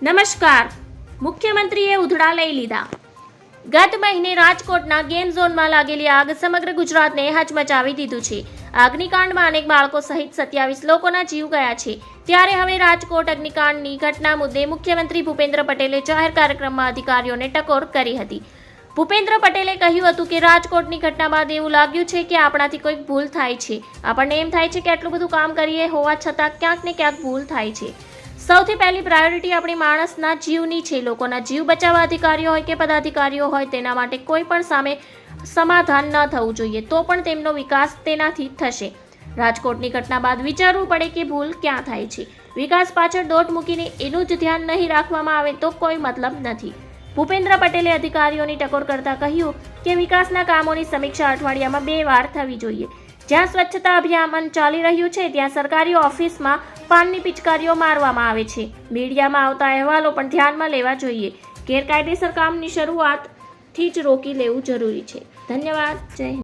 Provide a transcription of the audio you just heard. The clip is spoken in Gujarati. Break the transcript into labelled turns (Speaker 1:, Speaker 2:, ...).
Speaker 1: નમસ્કાર. મુખ્યમંત્રીએ ઉધડા લઈ લીધા. ગત મહિને રાજકોટના ગેમ ઝોનમાં લાગેલી આગ સમગ્ર ગુજરાતને હચમચાવી દીધું છે. અગ્નિકાંડમાં અનેક બાળકો સહિત 27 લોકોના જીવ ગયા છે. ત્યારે હવે રાજકોટ અગ્નિકાંડની ઘટના મુદ્દે મુખ્યમંત્રી ભૂપેન્દ્ર પટેલે જાહેર કાર્યક્રમમાં અધિકારીઓને ટકોર કરી હતી. ભૂપેન્દ્ર પટેલે કહ્યું હતું કે રાજકોટની ઘટના બાદ એવું લાગ્યું છે કે આપણાથી કોઈક ભૂલ થાય છે. આપણને એમ થાય છે કે આટલું બધું કામ કરીએ હોવા છતાં ક્યાંક ને ક્યાંક ભૂલ થાય છે. સૌથી પહેલી પ્રાયોરિટી આપણી માણસના જીવની છે. લોકોના જીવ બચાવવા અધિકારીઓ હોય કે પદાધિકારીઓ હોય તેના માટે કોઈ પણ સામે સમાધાન ન થવું જોઈએ, તો પણ તેમનો વિકાસ તેનાથી થશે. રાજકોટની ઘટના બાદ વિચારવું પડે કે ભૂલ ક્યાં થાય છે. વિકાસ પાછળ દોટ મૂકીને એનું જ ધ્યાન નહીં રાખવામાં આવે તો કોઈ મતલબ નથી. ભૂપેન્દ્ર પટેલે અધિકારીઓની ટકોર કરતા કહ્યું કે વિકાસના કામોની સમીક્ષા અઠવાડિયામાં 2 વાર થવી જોઈએ. જ્યાં સ્વચ્છતા અભિયાન ચાલી રહ્યું છે ત્યાં સરકારી ઓફિસમાં પાનની પિચકારીઓ મારવામાં આવે છે. મીડિયામાં આવતા અહેવાલો પણ ધ્યાનમાં લેવા જોઈએ. ગેરકાયદેસર કામની શરૂઆતથી જ રોકી લેવું જરૂરી છે. ધન્યવાદ. જય હિન્દ.